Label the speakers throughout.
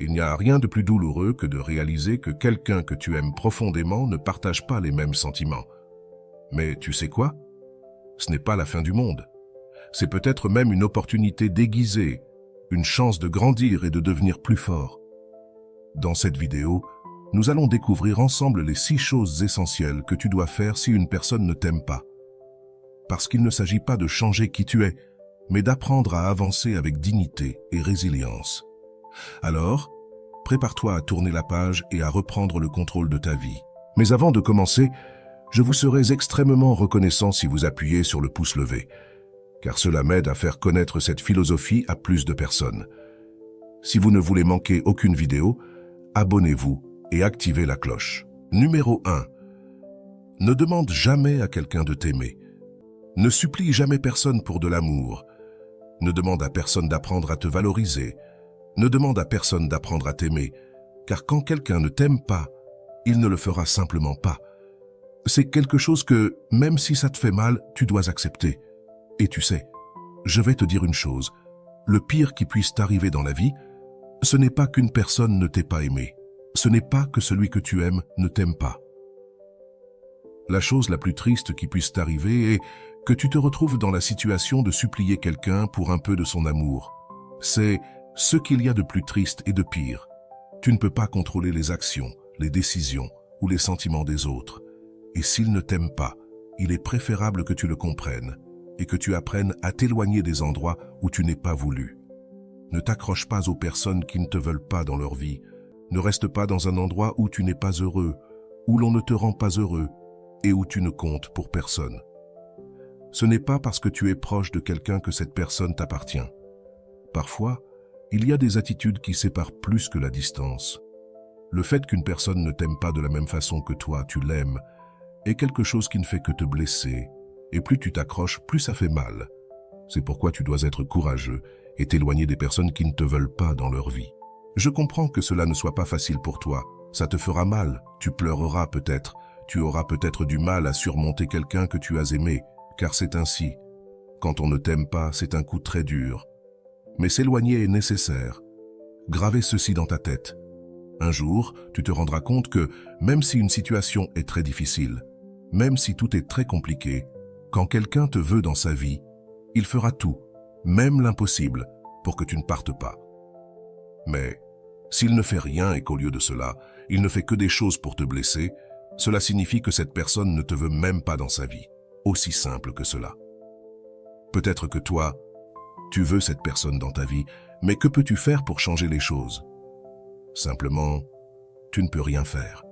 Speaker 1: Il n'y a rien de plus douloureux que de réaliser que quelqu'un que tu aimes profondément ne partage pas les mêmes sentiments. Mais tu sais quoi? Ce n'est pas la fin du monde. C'est peut-être même une opportunité déguisée, une chance de grandir et de devenir plus fort. Dans cette vidéo, nous allons découvrir ensemble les 6 choses essentielles que tu dois faire si une personne ne t'aime pas. Parce qu'il ne s'agit pas de changer qui tu es, mais d'apprendre à avancer avec dignité et résilience. Alors, prépare-toi à tourner la page et à reprendre le contrôle de ta vie. Mais avant de commencer, je vous serais extrêmement reconnaissant si vous appuyez sur le pouce levé, car cela m'aide à faire connaître cette philosophie à plus de personnes. Si vous ne voulez manquer aucune vidéo, abonnez-vous et activez la cloche. Numéro 1. Ne demande jamais à quelqu'un de t'aimer. Ne supplie jamais personne pour de l'amour. Ne demande à personne d'apprendre à te valoriser. Ne demande à personne d'apprendre à t'aimer, car quand quelqu'un ne t'aime pas, il ne le fera simplement pas. C'est quelque chose que, même si ça te fait mal, tu dois accepter. Et tu sais, je vais te dire une chose, le pire qui puisse t'arriver dans la vie, ce n'est pas qu'une personne ne t'ait pas aimé. Ce n'est pas que celui que tu aimes ne t'aime pas. La chose la plus triste qui puisse t'arriver est que tu te retrouves dans la situation de supplier quelqu'un pour un peu de son amour. C'est ce qu'il y a de plus triste et de pire. Tu ne peux pas contrôler les actions, les décisions ou les sentiments des autres. Et s'il ne t'aime pas, il est préférable que tu le comprennes et que tu apprennes à t'éloigner des endroits où tu n'es pas voulu. Ne t'accroche pas aux personnes qui ne te veulent pas dans leur vie. Ne reste pas dans un endroit où tu n'es pas heureux, où l'on ne te rend pas heureux et où tu ne comptes pour personne. Ce n'est pas parce que tu es proche de quelqu'un que cette personne t'appartient. Parfois, il y a des attitudes qui séparent plus que la distance. Le fait qu'une personne ne t'aime pas de la même façon que toi, tu l'aimes, est quelque chose qui ne fait que te blesser. Et plus tu t'accroches, plus ça fait mal. C'est pourquoi tu dois être courageux et t'éloigner des personnes qui ne te veulent pas dans leur vie. Je comprends que cela ne soit pas facile pour toi. Ça te fera mal, tu pleureras peut-être, tu auras peut-être du mal à surmonter quelqu'un que tu as aimé, car c'est ainsi. Quand on ne t'aime pas, c'est un coup très dur. Mais s'éloigner est nécessaire. Gravez ceci dans ta tête. Un jour, tu te rendras compte que, même si une situation est très difficile, même si tout est très compliqué, quand quelqu'un te veut dans sa vie, il fera tout, même l'impossible, pour que tu ne partes pas. Mais, s'il ne fait rien et qu'au lieu de cela, il ne fait que des choses pour te blesser, cela signifie que cette personne ne te veut même pas dans sa vie. Aussi simple que cela. Peut-être que toi, tu veux cette personne dans ta vie, mais que peux-tu faire pour changer les choses? Simplement, tu ne peux rien faire.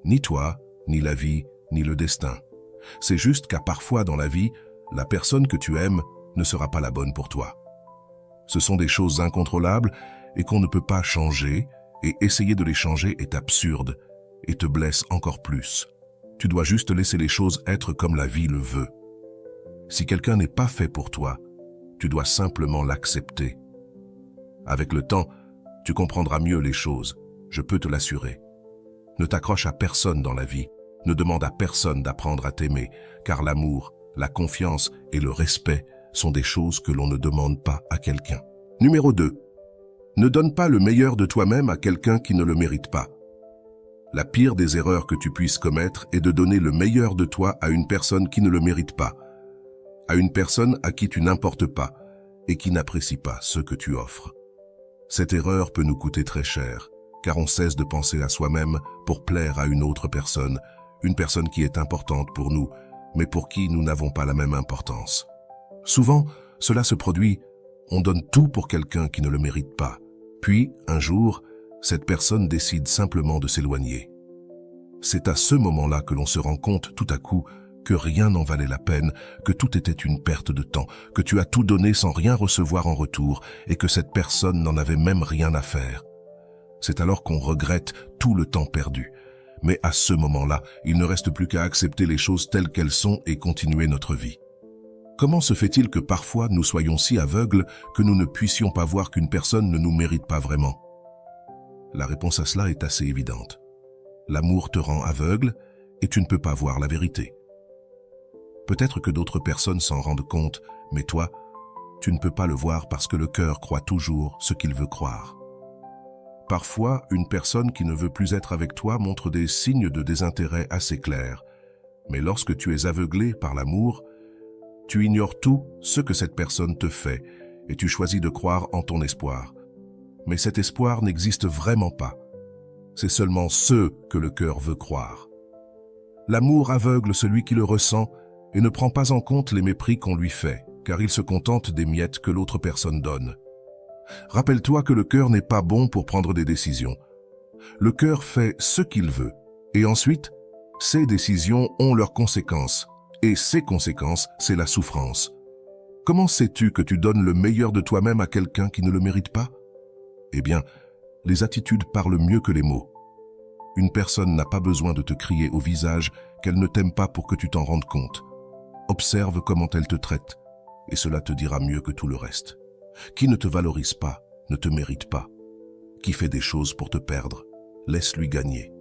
Speaker 1: Ni toi, ni la vie, ni le destin. C'est juste qu'à parfois dans la vie, la personne que tu aimes ne sera pas la bonne pour toi. Ce sont des choses incontrôlables et qu'on ne peut pas changer, et essayer de les changer est absurde et te blesse encore plus. Tu dois juste laisser les choses être comme la vie le veut. Si quelqu'un n'est pas fait pour toi, tu dois simplement l'accepter. Avec le temps, tu comprendras mieux les choses, je peux te l'assurer. Ne t'accroche à personne dans la vie, ne demande à personne d'apprendre à t'aimer, car l'amour, la confiance et le respect sont des choses que l'on ne demande pas à quelqu'un. Numéro 2. Ne donne pas le meilleur de toi-même à quelqu'un qui ne le mérite pas. La pire des erreurs que tu puisses commettre est de donner le meilleur de toi à une personne qui ne le mérite pas, à une personne à qui tu n'importes pas et qui n'apprécie pas ce que tu offres. Cette erreur peut nous coûter très cher, car on cesse de penser à soi-même pour plaire à une autre personne, une personne qui est importante pour nous, mais pour qui nous n'avons pas la même importance. Souvent, cela se produit, on donne tout pour quelqu'un qui ne le mérite pas. Puis, un jour, cette personne décide simplement de s'éloigner. C'est à ce moment-là que l'on se rend compte tout à coup que rien n'en valait la peine, que tout était une perte de temps, que tu as tout donné sans rien recevoir en retour et que cette personne n'en avait même rien à faire. C'est alors qu'on regrette tout le temps perdu. Mais à ce moment-là, il ne reste plus qu'à accepter les choses telles qu'elles sont et continuer notre vie. Comment se fait-il que parfois nous soyons si aveugles que nous ne puissions pas voir qu'une personne ne nous mérite pas vraiment? La réponse à cela est assez évidente. L'amour te rend aveugle et tu ne peux pas voir la vérité. Peut-être que d'autres personnes s'en rendent compte, mais toi, tu ne peux pas le voir parce que le cœur croit toujours ce qu'il veut croire. Parfois, une personne qui ne veut plus être avec toi montre des signes de désintérêt assez clairs. Mais lorsque tu es aveuglé par l'amour, tu ignores tout ce que cette personne te fait et tu choisis de croire en ton espoir. Mais cet espoir n'existe vraiment pas. C'est seulement ce que le cœur veut croire. L'amour aveugle celui qui le ressent et ne prend pas en compte les mépris qu'on lui fait, car il se contente des miettes que l'autre personne donne. Rappelle-toi que le cœur n'est pas bon pour prendre des décisions. Le cœur fait ce qu'il veut, et ensuite, ces décisions ont leurs conséquences, et ces conséquences, c'est la souffrance. Comment sais-tu que tu donnes le meilleur de toi-même à quelqu'un qui ne le mérite pas? Eh bien, les attitudes parlent mieux que les mots. Une personne n'a pas besoin de te crier au visage qu'elle ne t'aime pas pour que tu t'en rendes compte. Observe comment elle te traite, et cela te dira mieux que tout le reste. Qui ne te valorise pas, ne te mérite pas. Qui fait des choses pour te perdre, laisse-lui gagner.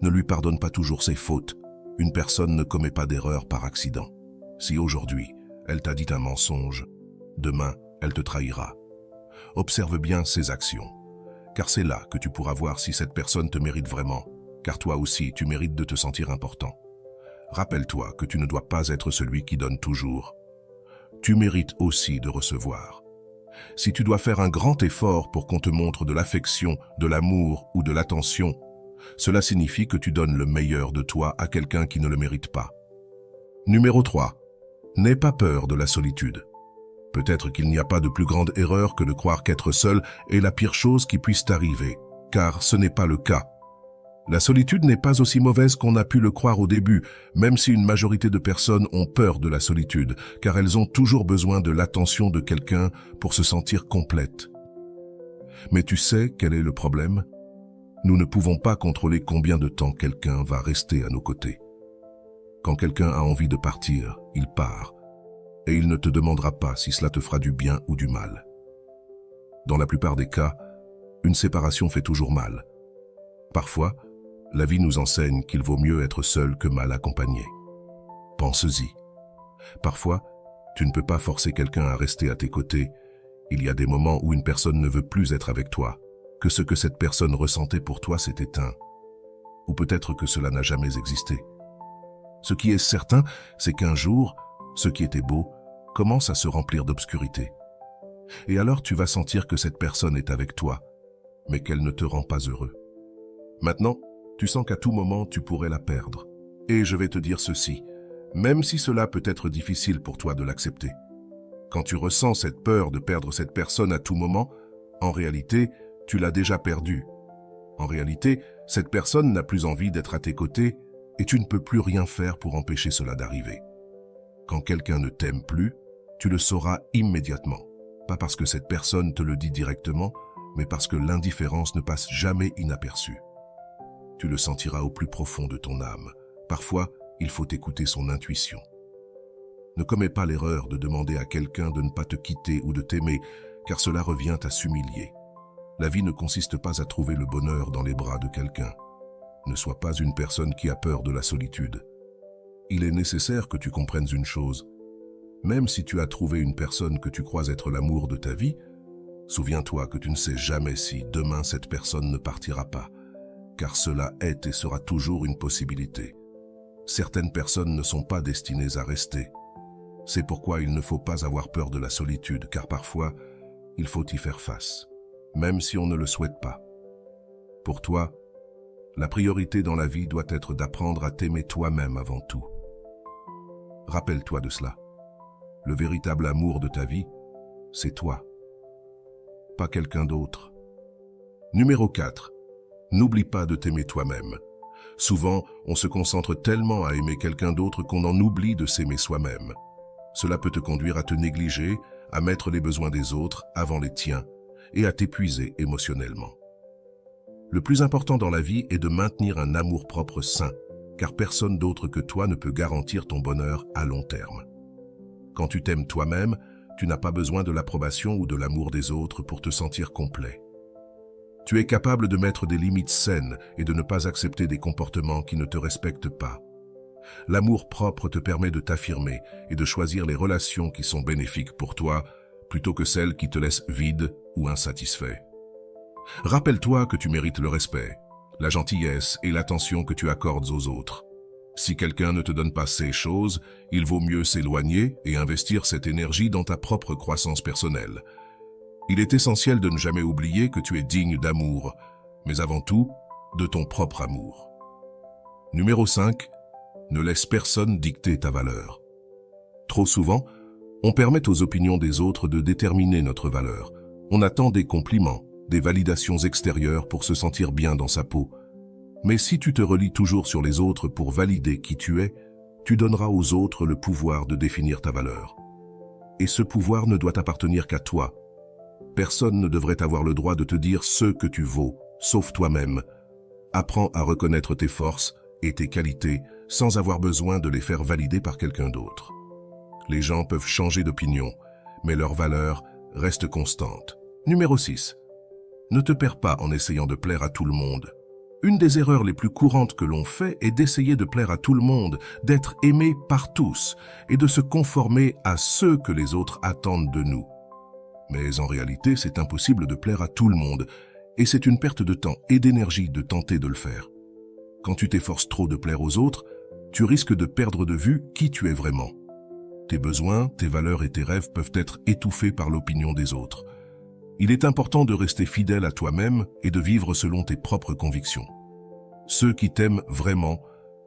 Speaker 1: Ne lui pardonne pas toujours ses fautes. Une personne ne commet pas d'erreur par accident. Si aujourd'hui, elle t'a dit un mensonge, demain, elle te trahira. Observe bien ses actions, car c'est là que tu pourras voir si cette personne te mérite vraiment, car toi aussi, tu mérites de te sentir important. Rappelle-toi que tu ne dois pas être celui qui donne toujours. Tu mérites aussi de recevoir. Si tu dois faire un grand effort pour qu'on te montre de l'affection, de l'amour ou de l'attention, cela signifie que tu donnes le meilleur de toi à quelqu'un qui ne le mérite pas. Numéro 3. N'aie pas peur de la solitude. Peut-être qu'il n'y a pas de plus grande erreur que de croire qu'être seul est la pire chose qui puisse t'arriver, car ce n'est pas le cas. La solitude n'est pas aussi mauvaise qu'on a pu le croire au début, même si une majorité de personnes ont peur de la solitude, car elles ont toujours besoin de l'attention de quelqu'un pour se sentir complètes. Mais tu sais quel est le problème? Nous ne pouvons pas contrôler combien de temps quelqu'un va rester à nos côtés. Quand quelqu'un a envie de partir, il part, et il ne te demandera pas si cela te fera du bien ou du mal. Dans la plupart des cas, une séparation fait toujours mal. Parfois, la vie nous enseigne qu'il vaut mieux être seul que mal accompagné. Pense-y. Parfois, tu ne peux pas forcer quelqu'un à rester à tes côtés. Il y a des moments où une personne ne veut plus être avec toi, que ce que cette personne ressentait pour toi s'est éteint. Ou peut-être que cela n'a jamais existé. Ce qui est certain, c'est qu'un jour, ce qui était beau commence à se remplir d'obscurité. Et alors tu vas sentir que cette personne est avec toi, mais qu'elle ne te rend pas heureux. Maintenant, tu sens qu'à tout moment tu pourrais la perdre. Et je vais te dire ceci, même si cela peut être difficile pour toi de l'accepter. Quand tu ressens cette peur de perdre cette personne à tout moment, en réalité, tu l'as déjà perdue. En réalité, cette personne n'a plus envie d'être à tes côtés et tu ne peux plus rien faire pour empêcher cela d'arriver. Quand quelqu'un ne t'aime plus, tu le sauras immédiatement. Pas parce que cette personne te le dit directement, mais parce que l'indifférence ne passe jamais inaperçue. Tu le sentiras au plus profond de ton âme. Parfois, il faut écouter son intuition. Ne commets pas l'erreur de demander à quelqu'un de ne pas te quitter ou de t'aimer, car cela revient à s'humilier. La vie ne consiste pas à trouver le bonheur dans les bras de quelqu'un. Ne sois pas une personne qui a peur de la solitude. Il est nécessaire que tu comprennes une chose. Même si tu as trouvé une personne que tu crois être l'amour de ta vie, souviens-toi que tu ne sais jamais si demain cette personne ne partira pas, car cela est et sera toujours une possibilité. Certaines personnes ne sont pas destinées à rester. C'est pourquoi il ne faut pas avoir peur de la solitude, car parfois, il faut y faire face, même si on ne le souhaite pas. Pour toi, la priorité dans la vie doit être d'apprendre à t'aimer toi-même avant tout. Rappelle-toi de cela. Le véritable amour de ta vie, c'est toi, pas quelqu'un d'autre. Numéro 4. N'oublie pas de t'aimer toi-même. Souvent, on se concentre tellement à aimer quelqu'un d'autre qu'on en oublie de s'aimer soi-même. Cela peut te conduire à te négliger, à mettre les besoins des autres avant les tiens et à t'épuiser émotionnellement. Le plus important dans la vie est de maintenir un amour-propre sain, car personne d'autre que toi ne peut garantir ton bonheur à long terme. Quand tu t'aimes toi-même, tu n'as pas besoin de l'approbation ou de l'amour des autres pour te sentir complet. Tu es capable de mettre des limites saines et de ne pas accepter des comportements qui ne te respectent pas. L'amour propre te permet de t'affirmer et de choisir les relations qui sont bénéfiques pour toi, plutôt que celles qui te laissent vide ou insatisfait. Rappelle-toi que tu mérites le respect, la gentillesse et l'attention que tu accordes aux autres. Si quelqu'un ne te donne pas ces choses, il vaut mieux s'éloigner et investir cette énergie dans ta propre croissance personnelle. Il est essentiel de ne jamais oublier que tu es digne d'amour, mais avant tout, de ton propre amour. Numéro 5. Ne laisse personne dicter ta valeur. Trop souvent, on permet aux opinions des autres de déterminer notre valeur. On attend des compliments, des validations extérieures pour se sentir bien dans sa peau. Mais si tu te relis toujours sur les autres pour valider qui tu es, tu donneras aux autres le pouvoir de définir ta valeur. Et ce pouvoir ne doit appartenir qu'à toi. Personne ne devrait avoir le droit de te dire ce que tu vaux, sauf toi-même. Apprends à reconnaître tes forces et tes qualités sans avoir besoin de les faire valider par quelqu'un d'autre. Les gens peuvent changer d'opinion, mais leur valeur reste constante. Numéro 6. Ne te perds pas en essayant de plaire à tout le monde. Une des erreurs les plus courantes que l'on fait est d'essayer de plaire à tout le monde, d'être aimé par tous et de se conformer à ce que les autres attendent de nous. Mais en réalité, c'est impossible de plaire à tout le monde et c'est une perte de temps et d'énergie de tenter de le faire. Quand tu t'efforces trop de plaire aux autres, tu risques de perdre de vue qui tu es vraiment. Tes besoins, tes valeurs et tes rêves peuvent être étouffés par l'opinion des autres. Il est important de rester fidèle à toi-même et de vivre selon tes propres convictions. Ceux qui t'aiment vraiment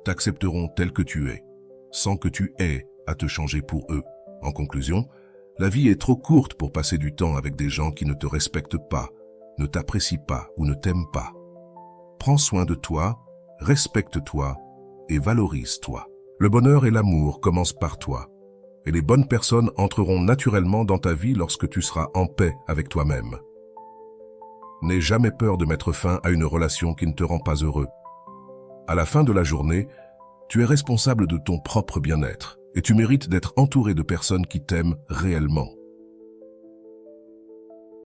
Speaker 1: t'accepteront tel que tu es, sans que tu aies à te changer pour eux. En conclusion, la vie est trop courte pour passer du temps avec des gens qui ne te respectent pas, ne t'apprécient pas ou ne t'aiment pas. Prends soin de toi, respecte-toi et valorise-toi. Le bonheur et l'amour commencent par toi. Et les bonnes personnes entreront naturellement dans ta vie lorsque tu seras en paix avec toi-même. N'aie jamais peur de mettre fin à une relation qui ne te rend pas heureux. À la fin de la journée, tu es responsable de ton propre bien-être et tu mérites d'être entouré de personnes qui t'aiment réellement.